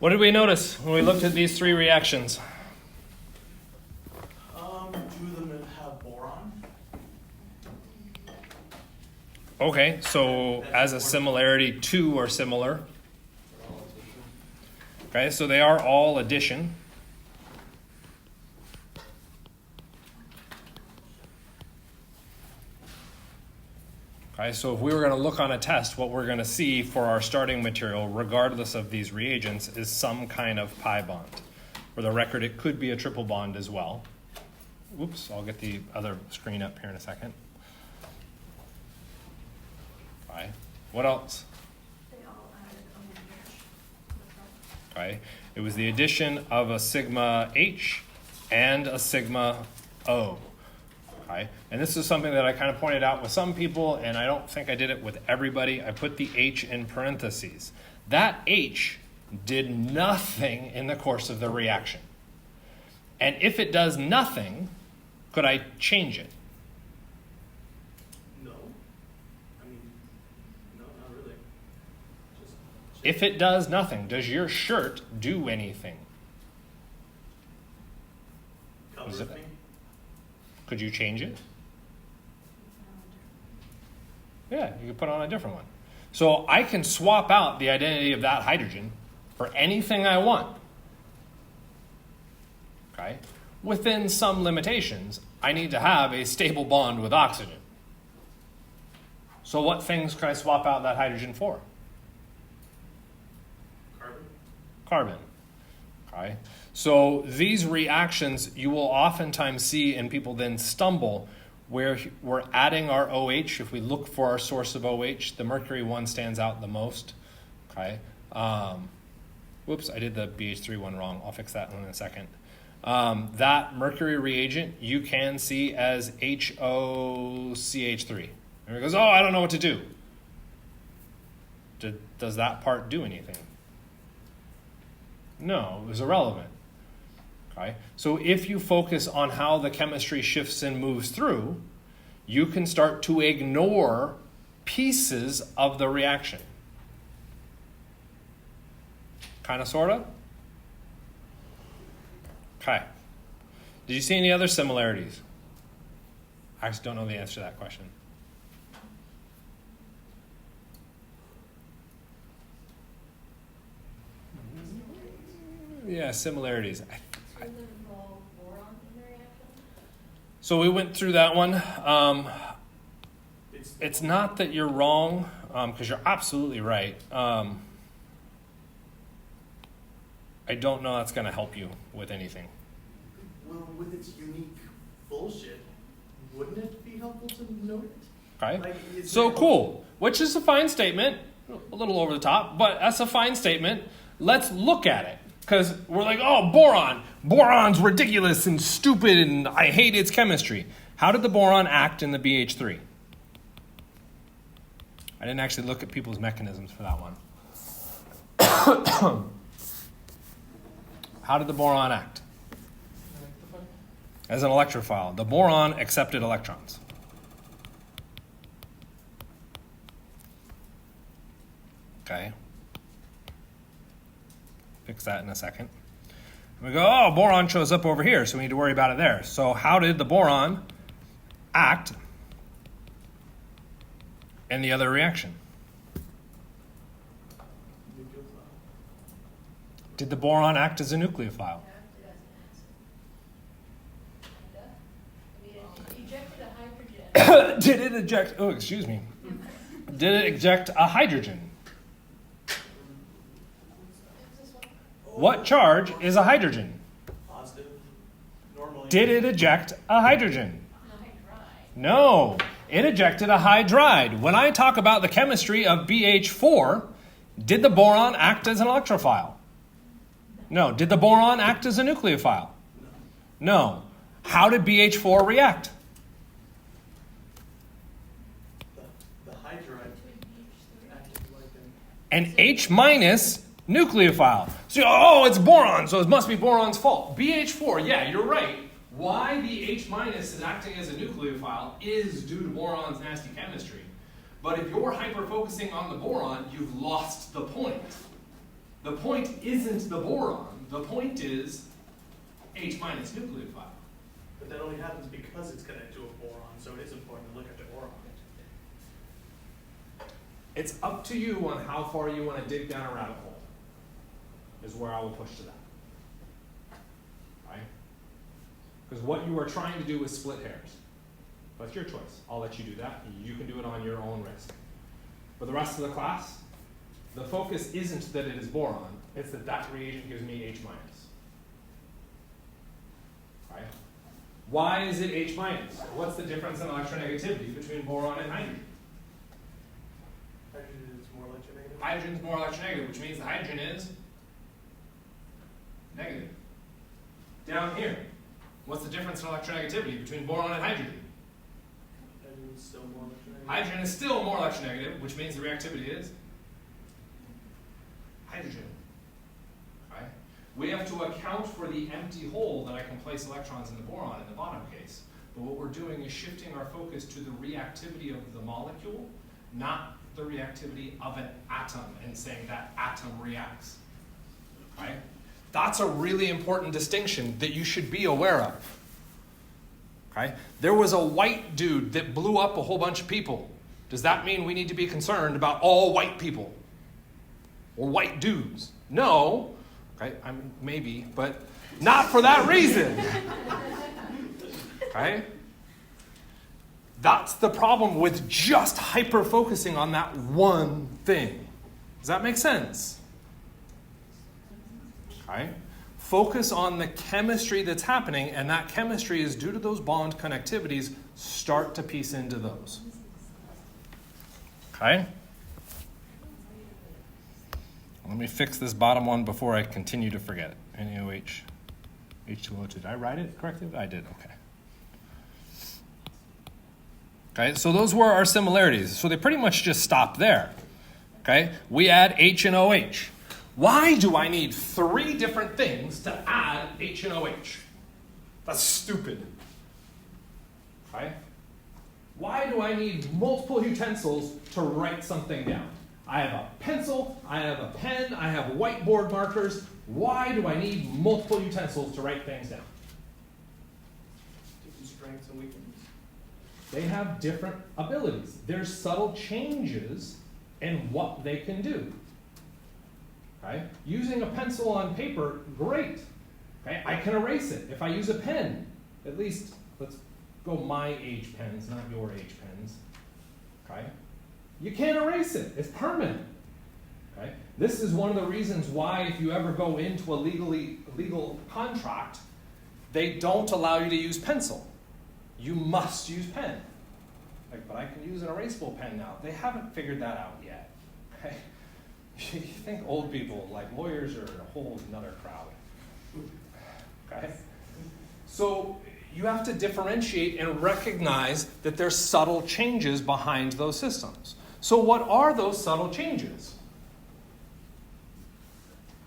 What did we notice when we looked at these three reactions? Two of them have boron. Okay, so as a similarity, two are similar. Okay, so they are all addition. Okay, so if we were going to look on a test, what we're going to see for our starting material, regardless of these reagents, is some kind of pi bond. For the record, it could be a triple bond as well. Oops, I'll get the other screen up here in a second. Okay, what else? They all added a Okay, it was the addition of a sigma H and a sigma O. Okay. And this is something that I kind of pointed out with some people, and I don't think I did it with everybody. I put the H in parentheses. That H did nothing in the course of the reaction. And if it does nothing, could I change it? No. I mean, no, not really. Just If it does nothing, does your shirt do anything? covers me. Could you change it? Yeah, you could put on a different one. So I can swap out the identity of that hydrogen for anything I want. Okay? Within some limitations, I need to have a stable bond with oxygen. So what things can I swap out that hydrogen for? Carbon. Carbon. Okay? So these reactions you will oftentimes see, and people then stumble, where we're adding our OH. If we look for our source of OH, the mercury one stands out the most. Okay. Whoops, I did the BH3 one wrong. I'll fix that one in a second. That mercury reagent you can see as HOCH3. And it goes, oh, I don't know what to do. Does that part do anything? No, it was irrelevant. Okay? So if you focus on how the chemistry shifts and moves through, you can start to ignore pieces of the reaction. Kind of, sort of? Okay. Did you see any other similarities? I actually don't know the answer to that question. Yeah, similarities. So we went through that one. It's not that you're wrong, because you're absolutely right. I don't know that's going to help you with anything. Well, with its unique bullshit, wouldn't it be helpful to note it? Okay. Like, So cool, which is a fine statement, a little over the top, but that's a fine statement. Let's look at it. Because we're like, oh, boron. Boron's ridiculous and stupid and I hate its chemistry. How did the boron act in the BH3? I didn't actually look at people's mechanisms for that one. How did the boron act? As an electrophile. The boron accepted electrons. Okay. Fix that in a second. We go, oh, boron shows up over here, so we need to worry about it there. So how did the boron act in the other reaction? Did the boron act as a nucleophile? Did it eject, oh, excuse me. Did it eject a hydrogen? What charge is a hydrogen? Positive. Normally. Did it eject a hydrogen? No, it ejected a hydride. When I talk about the chemistry of BH4, did the boron act as an electrophile? No. Did the boron act as a nucleophile? No. How did BH4 react? The hydride acted like An H minus nucleophile. So, oh, it's boron, so it must be boron's fault. BH4, yeah, you're right. Why the H minus is acting as a nucleophile is due to boron's nasty chemistry. But if you're hyper-focusing on the boron, you've lost the point. The point isn't the boron. The point is H- nucleophile. But that only happens because it's connected to a boron, so it is important to look at the boron. It's up to you on how far you want to dig down a rabbit hole, is where I will push to that. Right? Because what you are trying to do is split hairs. That's your choice. I'll let you do that. You can do it on your own risk. For the rest of the class, the focus isn't that it is boron, it's that that reagent gives me H-. Right? Why is it H-? What's the difference in electronegativity between boron and hydrogen? Hydrogen is more electronegative. Hydrogen is more electronegative, which means the hydrogen is negative. Down here, what's the difference in electronegativity between boron and hydrogen? Hydrogen is still more electronegative. Hydrogen is still more electronegative, which means the reactivity is hydrogen. Right? We have to account for the empty hole that I can place electrons in the boron in the bottom case. But what we're doing is shifting our focus to the reactivity of the molecule, not the reactivity of an atom, and saying that atom reacts. Right? That's a really important distinction that you should be aware of. Okay? There was a white dude that blew up a whole bunch of people. Does that mean we need to be concerned about all white people? Or white dudes? No. Okay? I mean, maybe, but not for that reason. Okay? That's the problem with just hyper-focusing on that one thing. Does that make sense? Okay? Focus on the chemistry that's happening, and that chemistry is due to those bond connectivities. Start to piece into those. Okay? Let me fix this bottom one before I continue to forget it. NaOH, H2O2. Did I write it correctly? I did, okay. Okay, so those were our similarities. So they pretty much just stop there. Okay, we add H and OH. Why do I need 3 different things to add H and OH? That's stupid. Okay? Why do I need multiple utensils to write something down? I have a pencil, I have a pen, I have whiteboard markers. Why do I need multiple utensils to write things down? Different strengths and weaknesses. They have different abilities. There's subtle changes in what they can do. Okay? Using a pencil on paper, great. Okay? I can erase it. If I use a pen, at least, let's go my age pens, not your age pens. Okay? You can't erase it. It's permanent. Okay? This is one of the reasons why if you ever go into a legal contract, they don't allow you to use pencil. You must use pen. Like, but I can use an erasable pen now. They haven't figured that out yet. Okay? You think old people, like lawyers, are a whole another crowd. Okay? So you have to differentiate and recognize that there's subtle changes behind those systems. So what are those subtle changes?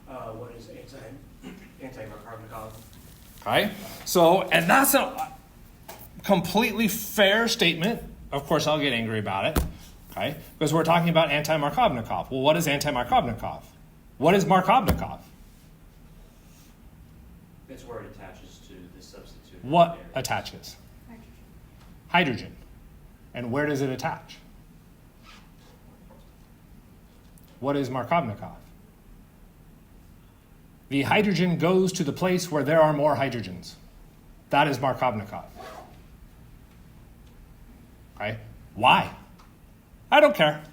What is anti-Markovnikov? Okay? So, and that's a completely fair statement. Of course, I'll get angry about it. Okay? Because we're talking about anti-Markovnikov. Well, what is anti-Markovnikov? What is Markovnikov? It's where it attaches to the substitute. What attaches? Hydrogen. And where does it attach? What is Markovnikov? The hydrogen goes to the place where there are more hydrogens. That is Markovnikov. Okay? Why? I don't care.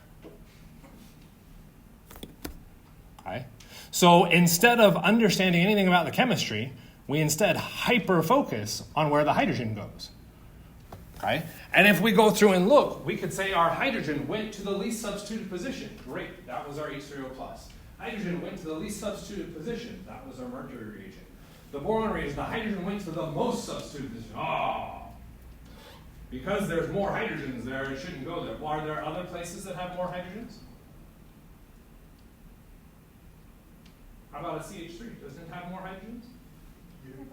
Okay? So instead of understanding anything about the chemistry, we instead hyper-focus on where the hydrogen goes. Okay? And if we go through and look, we could say our hydrogen went to the least substituted position. Great, that was our H3O+. Hydrogen went to the least substituted position. That was our mercury reagent. The boron reagent, the hydrogen went to the most substituted position. Because there's more hydrogens there, it shouldn't go there. Well, are there other places that have more hydrogens? How about a CH3? Doesn't it have more hydrogens? Yeah.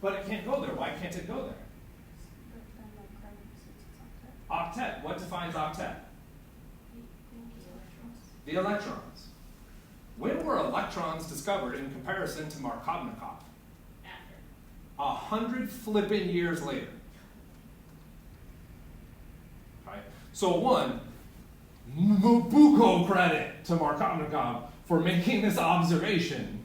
But it can't go there. Why can't it go there? Octet. What defines octet? The electrons. When were electrons discovered in comparison to Markovnikov? After. 100 flippin' years later. Okay? So one, buco credit to Markovnikov for making this observation,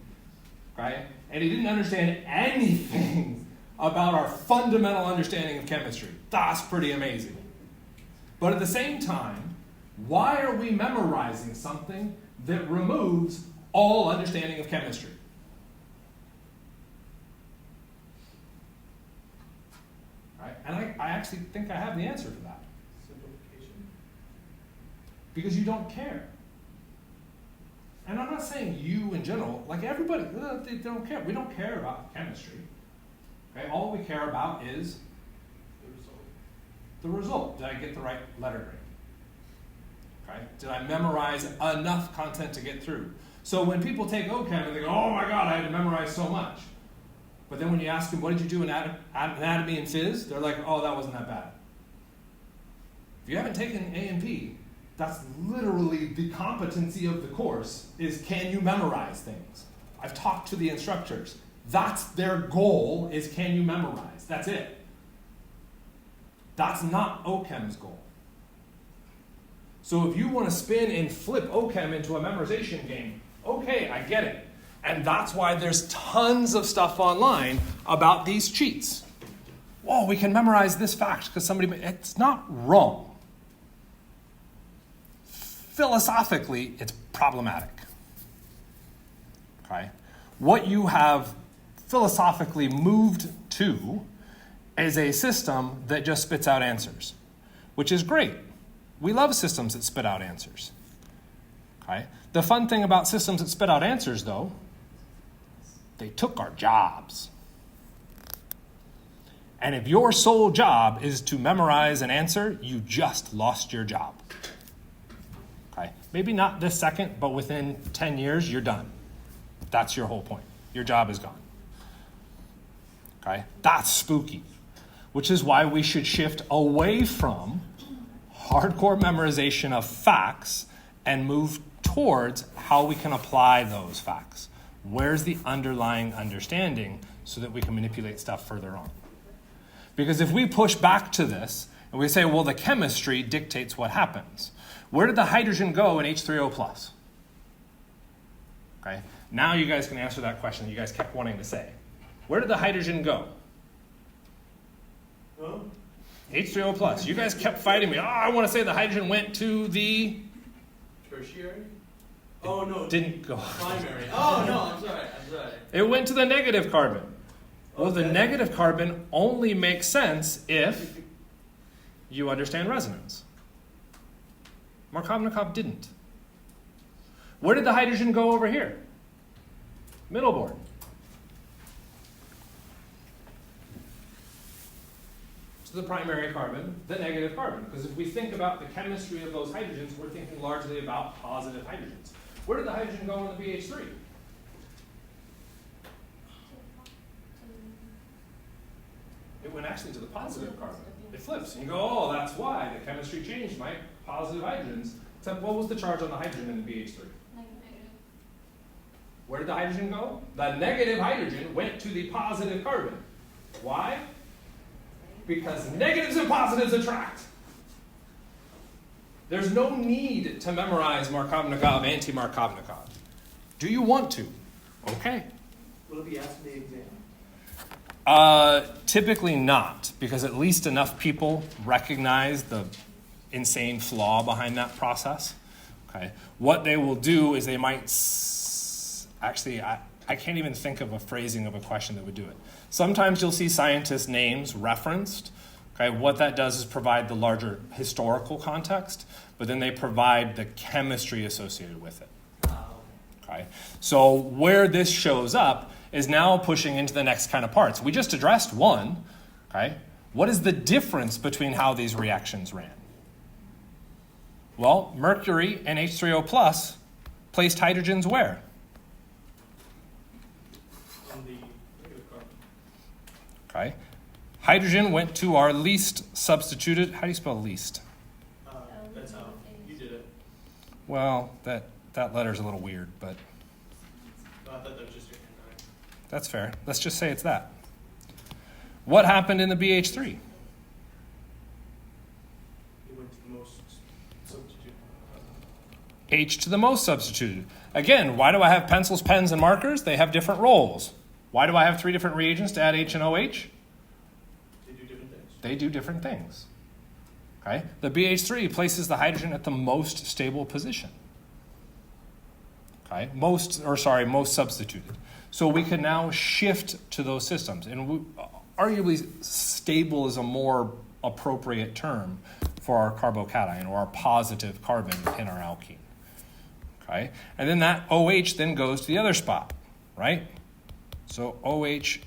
right? And he didn't understand anything about our fundamental understanding of chemistry. That's pretty amazing. But at the same time, why are we memorizing something that removes all understanding of chemistry? Right? And I actually think I have the answer for that. Simplification. Because you don't care. And I'm not saying you in general, like everybody, they don't care. We don't care about chemistry. Okay? All we care about is The result. the result. Did I get the right letter grade? Okay? Did I memorize enough content to get through? So when people take OChem and they go, oh my God, I had to memorize so much. But then when you ask them, what did you do in anatomy and phys? They're like, oh, that wasn't that bad. If you haven't taken A and P, that's literally the competency of the course, is can you memorize things? I've talked to the instructors. That's their goal, is can you memorize? That's it. That's not OChem's goal. So if you want to spin and flip OChem into a memorization game, okay, I get it. And that's why there's tons of stuff online about these cheats. Whoa, we can memorize this fact because somebody, it's not wrong. Philosophically, it's problematic. Okay? What you have philosophically moved to is a system that just spits out answers, which is great. We love systems that spit out answers. Okay? The fun thing about systems that spit out answers, though, they took our jobs. And if your sole job is to memorize an answer, you just lost your job. Okay? Maybe not this second, but within 10 years, you're done. That's your whole point. Your job is gone. Okay? That's spooky, which is why we should shift away from hardcore memorization of facts and move towards how we can apply those facts. Where's the underlying understanding so that we can manipulate stuff further on? Because if we push back to this and we say, well, the chemistry dictates what happens. Where did the hydrogen go in H3O+? Okay, now you guys can answer that question that you guys kept wanting to say. Where did the hydrogen go? Huh? H3O+. You guys kept fighting me. Oh, I want to say the hydrogen went to the... Tertiary? Oh, no. Didn't go. Primary. Oh, no, I'm sorry. It went to the negative carbon. Well, the Okay. negative carbon only makes sense if you understand resonance. Markovnikov didn't. Where did the hydrogen go over here? Middle board. To the primary carbon, the negative carbon. Because if we think about the chemistry of those hydrogens, we're thinking largely about positive hydrogens. Where did the hydrogen go in the BH3? It went actually to the positive carbon. It flips. And you go, oh, that's why the chemistry changed my positive hydrogens. Except what was the charge on the hydrogen in the BH3? Negative. Where did the hydrogen go? The negative hydrogen went to the positive carbon. Why? Because negatives and positives attract. There's no need to memorize Markovnikov, anti-Markovnikov. Do you want to? Okay. Will it be asked in the exam? Typically not, because at least enough people recognize the insane flaw behind that process. Okay. What they will do is they might actually, I can't even think of a phrasing of a question that would do it. Sometimes you'll see scientists' names referenced. Okay. What that does is provide the larger historical context, but then they provide the chemistry associated with it. Okay. So where this shows up is now pushing into the next kind of parts. We just addressed one. Okay. What is the difference between how these reactions ran? Well, mercury and H3O plus placed hydrogens where? On the negative carbon. Okay. Hydrogen went to our least substituted. How do you spell least? That's how you did it. Well, that letter's a little weird, but I thought that was just your hand. that's fair. Let's just say it's that. What happened in the BH3? You went to the most substitute. H to the most substituted. Again, why do I have pencils, pens, and markers? They have different roles. Why do I have 3 different reagents to add H and OH? They do different things. They do different things. Okay? The BH3 places the hydrogen at the most stable position. Okay? Most substituted. So we can now shift to those systems. And arguably, stable is a more appropriate term for our carbocation or our positive carbon in our alkene. Okay? And then that OH then goes to the other spot, right? So OH,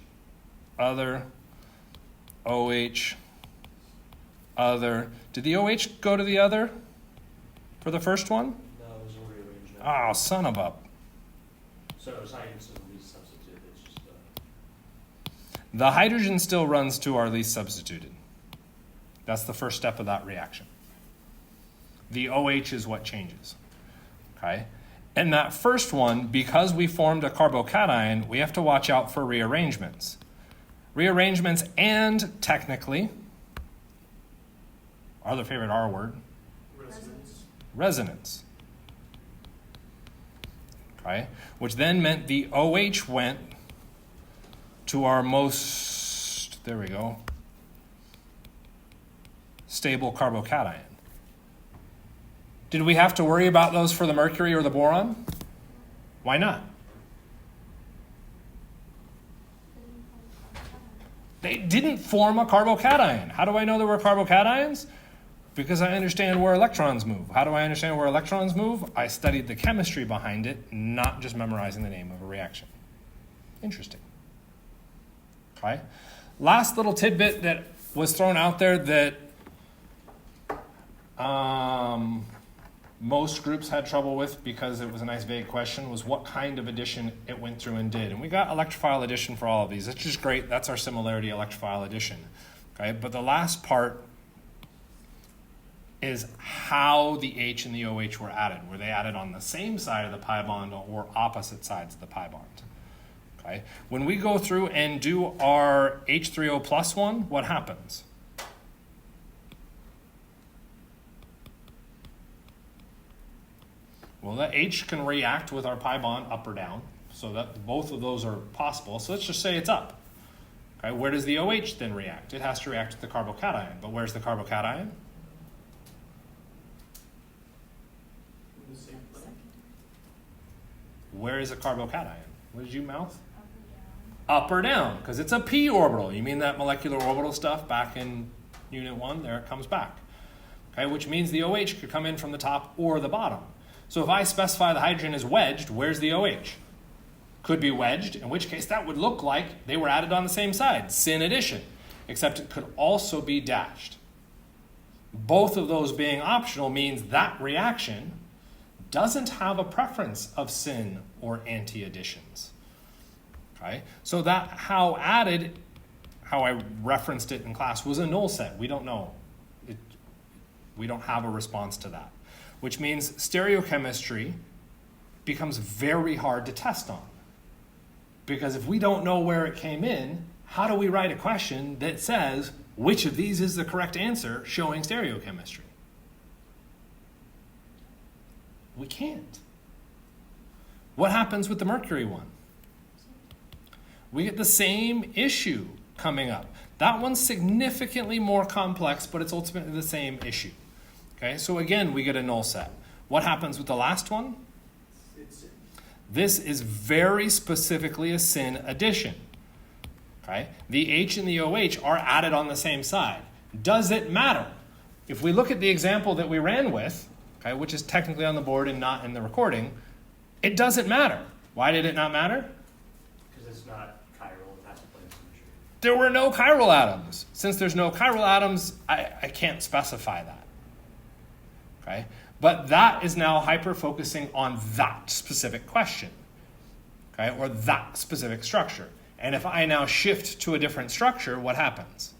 other, OH, other. Did the OH go to the other for the first one? No, it was a rearrangement. Oh, son of a... So it's not even the least substitute, it's just, The hydrogen still runs to our least substituted. That's the first step of that reaction. The OH is what changes. Okay? And that first one, because we formed a carbocation, we have to watch out for rearrangements. Rearrangements and, technically, our other favorite R word, resonance. Okay? Which then meant the OH went to our most, there we go, stable carbocation. Did we have to worry about those for the mercury or the boron? Why not? They didn't form a carbocation. How do I know there were carbocations? Because I understand where electrons move. How do I understand where electrons move? I studied the chemistry behind it, not just memorizing the name of a reaction. Interesting. Okay. Last little tidbit that was thrown out there that most groups had trouble with because it was a nice vague question was what kind of addition it went through and did. And we got electrophile addition for all of these. It's just great. That's our similarity electrophile addition. Okay. But the last part is how the H and the OH were added. Were they added on the same side of the pi bond or opposite sides of the pi bond? Okay. When we go through and do our H3O plus one, what happens? Well, the H can react with our pi bond up or down, so that both of those are possible. So let's just say it's up. Okay. Where does the OH then react? It has to react with the carbocation. But where's the carbocation? In the same place. Where is a carbocation? What did you mouth? Up or down, because it's a p orbital. You mean that molecular orbital stuff back in Unit 1? There it comes back. Okay, which means the OH could come in from the top or the bottom. So if I specify the hydrogen is wedged, where's the OH? Could be wedged, in which case that would look like they were added on the same side, syn addition, except it could also be dashed. Both of those being optional means that reaction doesn't have a preference of syn or anti-additions. Okay? So that how added, how I referenced it in class, was a null set. We don't know. We don't have a response to that, which means stereochemistry becomes very hard to test on. Because if we don't know where it came in, how do we write a question that says, which of these is the correct answer showing stereochemistry? We can't. What happens with the mercury one? We get the same issue coming up. That one's significantly more complex, but it's ultimately the same issue. Okay, so again, we get a null set. What happens with the last one? This is very specifically a syn addition. Okay, the H and the OH are added on the same side. Does it matter? If we look at the example that we ran with, okay, which is technically on the board and not in the recording, it doesn't matter. Why did it not matter? because it's not chiral, it has to play in symmetry. There were no chiral atoms. Since there's no chiral atoms, I can't specify that. Okay? But that is now hyper-focusing on that specific question, okay, or that specific structure. And if I now shift to a different structure, what happens?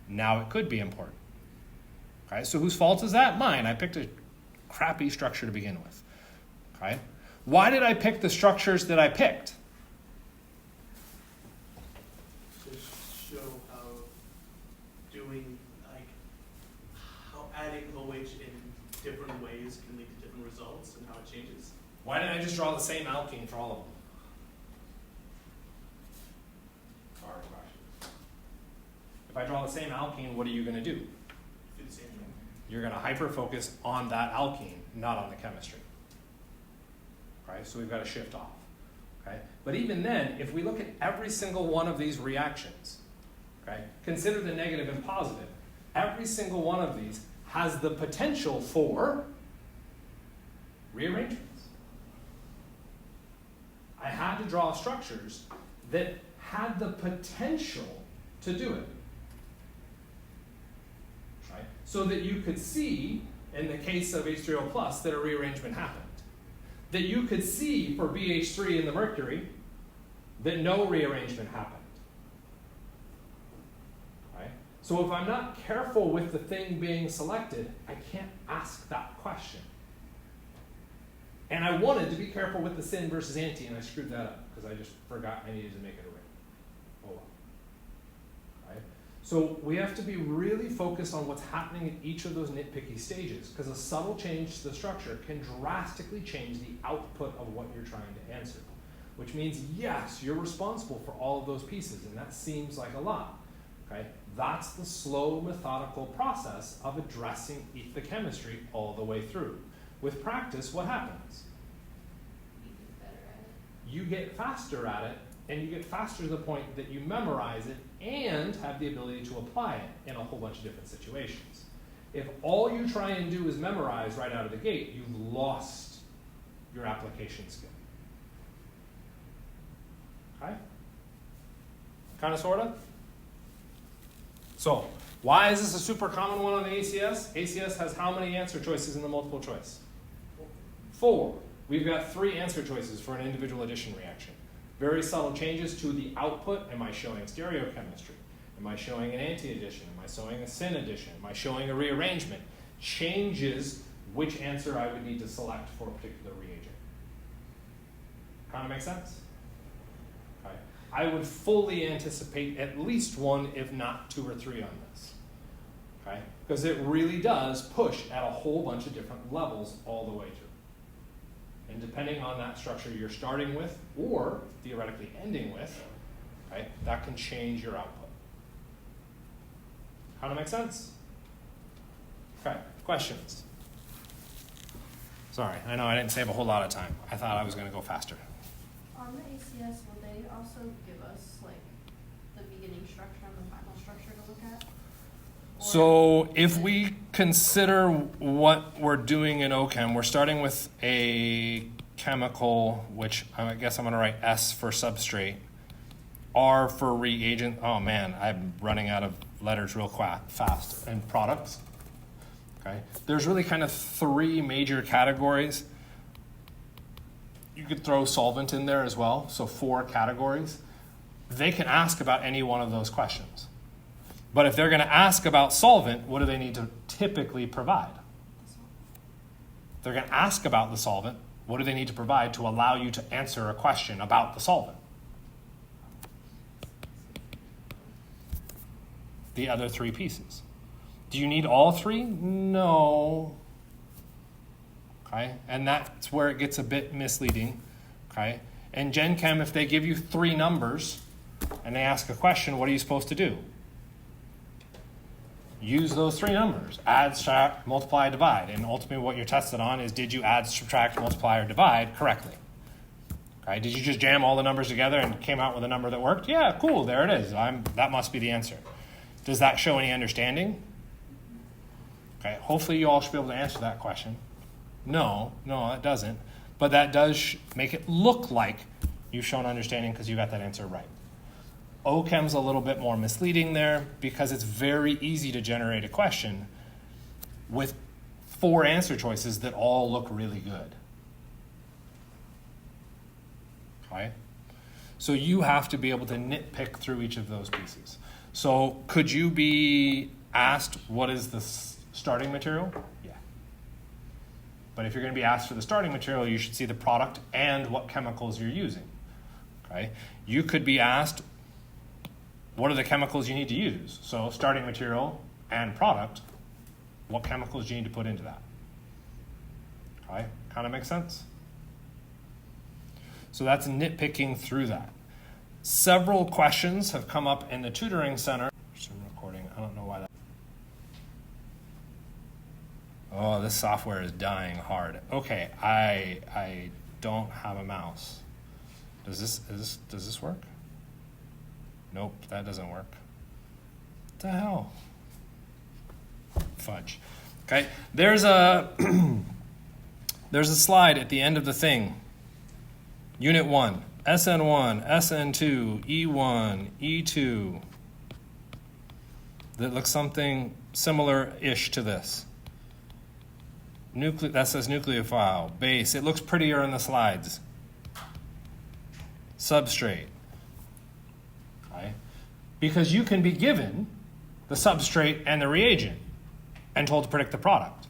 Now it could be important. Okay, so whose fault is that? Mine. I picked a crappy structure to begin with. Okay? Why did I pick the structures that I picked? To show how doing, like, how adding OH in different ways can lead to different results and how it changes. Why didn't I just draw the same alkene for all of them? Hard question. If I draw the same alkene, what are you going to do? Do the same thing. You're going to hyper-focus on that alkene, not on the chemistry. Right? So we've got to shift off. Okay? But even then, if we look at every single one of these reactions, okay, consider the negative and positive. Every single one of these has the potential for rearrangements. I had to draw structures that had the potential to do it. Right? So that you could see, in the case of H3O+, that a rearrangement happened. That you could see for BH3 in the mercury that no rearrangement happened. Right? So if I'm not careful with the thing being selected, I can't ask that question. And I wanted to be careful with the syn versus anti, and I screwed that up because I just forgot I needed to make it a ring. Oh well. Right? So we have to be really focused on what's happening at each of those nitpicky stages, because a subtle change to the structure can drastically change the output of what you're trying to answer. Which means, yes, you're responsible for all of those pieces, and that seems like a lot. Okay? That's the slow, methodical process of addressing the chemistry all the way through. With practice, what happens? You get better at it. You get faster at it, and you get faster to the point that you memorize it and have the ability to apply it in a whole bunch of different situations. If all you try and do is memorize right out of the gate, you've lost your application skill. Okay? Kind of, sort of? So, why is this a super common one on the ACS? ACS has how many answer choices in the multiple choice? 4. We've got 3 answer choices for an individual addition reaction. Very subtle changes to the output. Am I showing stereochemistry? Am I showing an anti-addition? Am I showing a syn addition? Am I showing a rearrangement? Changes which answer I would need to select for a particular reagent. Kind of make sense? Okay. I would fully anticipate at least 1, if not 2 or 3 on this. Okay? Because it really does push at a whole bunch of different levels all the way through. And depending on that structure you're starting with, or theoretically ending with, right, that can change your output. Kind of make sense? Okay, questions? Sorry, I know I didn't save a whole lot of time. I thought I was going to go faster. On the ACS, will they also give us like the beginning structure and the final structure to look at? Or So if we consider what we're doing in OChem, we're starting with a chemical, which I guess I'm going to write S for substrate, R for reagent. Oh man, I'm running out of letters real fast. And products. Okay. There's really kind of 3 major categories. You could throw solvent in there as well, so 4 categories. They can ask about any one of those questions. But if they're going to ask about solvent, what do they need to typically provide? If they're going to ask about the solvent, what do they need to provide to allow you to answer a question about the solvent? The other 3 pieces. Do you need all 3? No. Okay, and that's where it gets a bit misleading. Okay, and Gen Chem, if they give you 3 numbers and they ask a question, what are you supposed to do? Use those 3 numbers: add, subtract, multiply, divide. And ultimately what you're tested on is, did you add, subtract, multiply, or divide correctly? Okay, did you just jam all the numbers together and came out with a number that worked? Yeah, cool, there it is. That must be the answer. Does that show any understanding? Okay, hopefully you all should be able to answer that question. No, it doesn't. But that does make it look like you've shown understanding because you got that answer right. OChem's a little bit more misleading there because it's very easy to generate a question with 4 answer choices that all look really good. Okay? So you have to be able to nitpick through each of those pieces. So could you be asked, what is the starting material? Yeah. But if you're going to be asked for the starting material, you should see the product and what chemicals you're using. Okay? You could be asked, what are the chemicals you need to use? So starting material and product, what chemicals do you need to put into that? Okay? Kind of makes sense? So that's nitpicking through that. Several questions have come up in the tutoring center. Zoom recording, I don't know why that. Oh, this software is dying hard. Okay, I don't have a mouse. Does this work? Nope, that doesn't work. What the hell? Fudge. Okay, there's a there's a slide at the end of the thing. Unit 1, SN1, SN2, E1, E2. That looks something similar-ish to this. That says nucleophile, base. It looks prettier in the slides. Substrate. Okay. Because you can be given the substrate and the reagent and told to predict the product.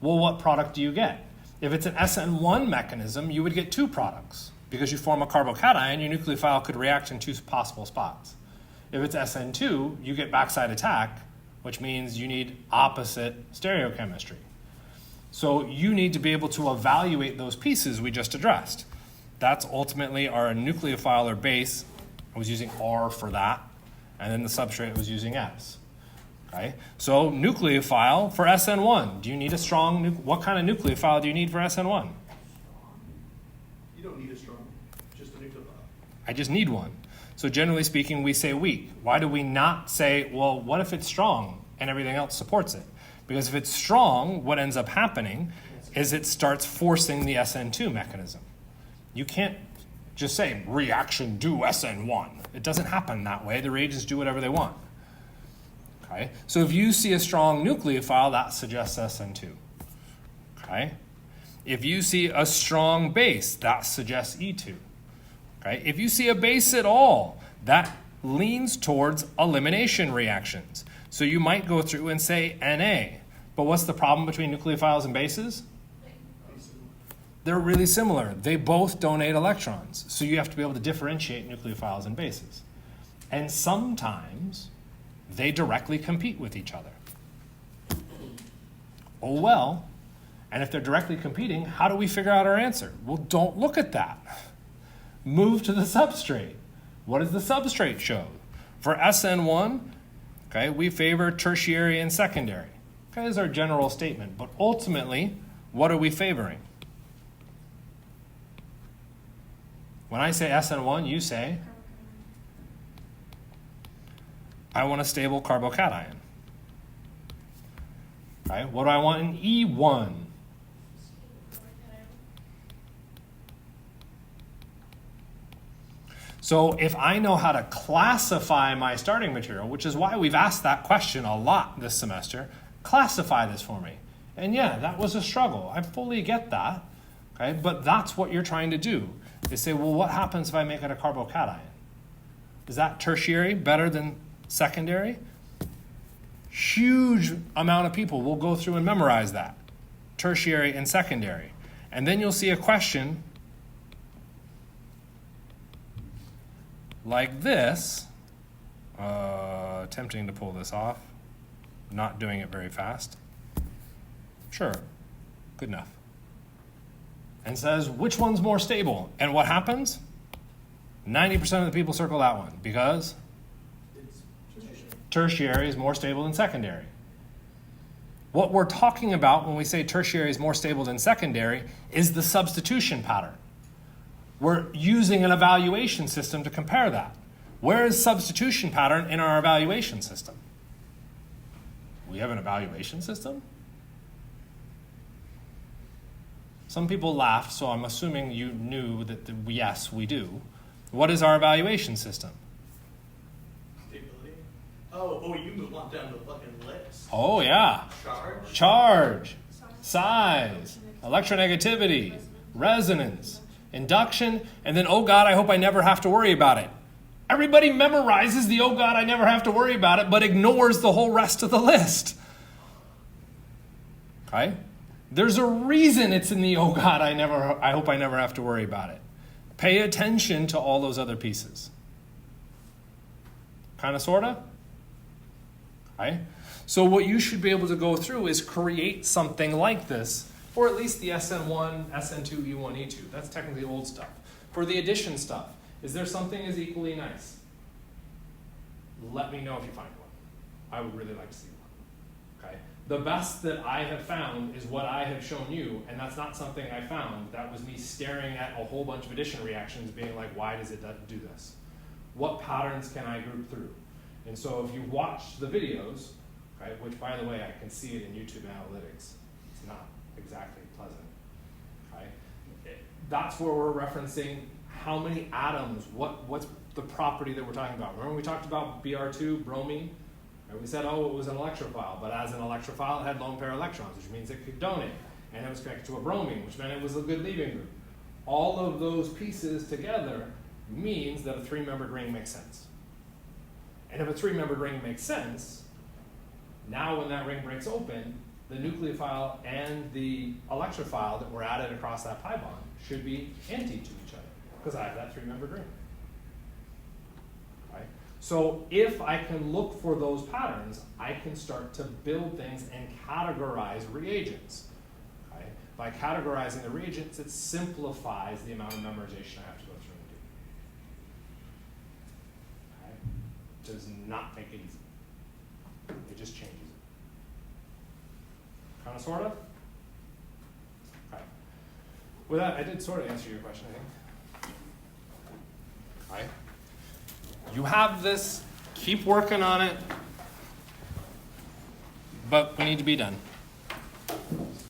Well, what product do you get? If it's an SN1 mechanism, you would get 2 products. Because you form a carbocation, your nucleophile could react in 2 possible spots. If it's SN2, you get backside attack, which means you need opposite stereochemistry. So you need to be able to evaluate those pieces we just addressed. That's ultimately our nucleophile or base. I was using R for that. And then the substrate was using S. Okay? So nucleophile for SN1. Do you need a strong, what kind of nucleophile do you need for SN1? You don't need a strong, just a nucleophile. I just need one. So generally speaking, we say weak. Why do we not say, well, what if it's strong and everything else supports it? Because if it's strong, what ends up happening is it starts forcing the SN2 mechanism. You can't just say, reaction do SN1. It doesn't happen that way. The reagents do whatever they want. Okay? So if you see a strong nucleophile, that suggests SN2. Okay? If you see a strong base, that suggests E2. Okay? If you see a base at all, that leans towards elimination reactions. So you might go through and say Na. But what's the problem between nucleophiles and bases? They're really similar. They both donate electrons. So you have to be able to differentiate nucleophiles and bases. And sometimes they directly compete with each other. Oh well. And if they're directly competing, how do we figure out our answer? Well, don't look at that. Move to the substrate. What does the substrate show? For SN1, okay, we favor tertiary and secondary. Okay, is our general statement. But ultimately, what are we favoring? When I say SN1, you say, I want a stable carbocation. Okay, what do I want in E1? So if I know how to classify my starting material, which is why we've asked that question a lot this semester, classify this for me. And yeah, that was a struggle. I fully get that. Okay, but that's what you're trying to do. They say, well, what happens if I make it a carbocation? Is that tertiary better than secondary? Huge amount of people will go through and memorize that. Tertiary and secondary. And then you'll see a question like this. Attempting to pull this off. Not doing it very fast. Sure, good enough. And says, which one's more stable? And what happens? 90% of the people circle that one because It's tertiary is more stable than secondary. What we're talking about when we say tertiary is more stable than secondary is the substitution pattern. We're using an evaluation system to compare that. Where is substitution pattern in our evaluation system? We have an evaluation system? Some people laughed, so I'm assuming you knew that yes, we do. What is our evaluation system? stability. Oh, you move on down the fucking list. Oh, yeah. Charge, size, electronegativity, resonance, induction, and then, oh God, I hope I never have to worry about it. Everybody memorizes the oh God, I never have to worry about it, but ignores the whole rest of the list. Okay? There's a reason it's in the oh God, I hope I never have to worry about it. Pay attention to all those other pieces. Kind of, sort of? Right? So what you should be able to go through is create something like this, or at least the SN1, SN2, E1, E2. That's technically old stuff. For the addition stuff, is there something as equally nice? Let me know if you find one. I would really like to see one. Okay? The best that I have found is what I have shown you, and that's not something I found. That was me staring at a whole bunch of addition reactions being like, why does it do this? What patterns can I group through? And so if you watch the videos, right, which by the way, I can see it in YouTube Analytics. It's not exactly pleasant. Okay? That's where we're referencing how many atoms, what's the property that we're talking about. Remember we talked about Br2, bromine? Right? We said, oh, it was an electrophile, but as an electrophile, it had lone pair electrons, which means it could donate. And it was connected to a bromine, which meant it was a good leaving group. All of those pieces together means that a three-membered ring makes sense. And if a three-membered ring makes sense, now when that ring breaks open, the nucleophile and the electrophile that were added across that pi bond should be anti to each other, because I have that three-membered ring. Right? So if I can look for those patterns, I can start to build things and categorize reagents. Okay? By categorizing the reagents, it simplifies the amount of memorization I have to go through and do. Okay? Does not make it easy. It just changes it. Kind of, sort of? Okay. With that, I did sort of answer your question, I think. Okay. You have this, keep working on it, but we need to be done.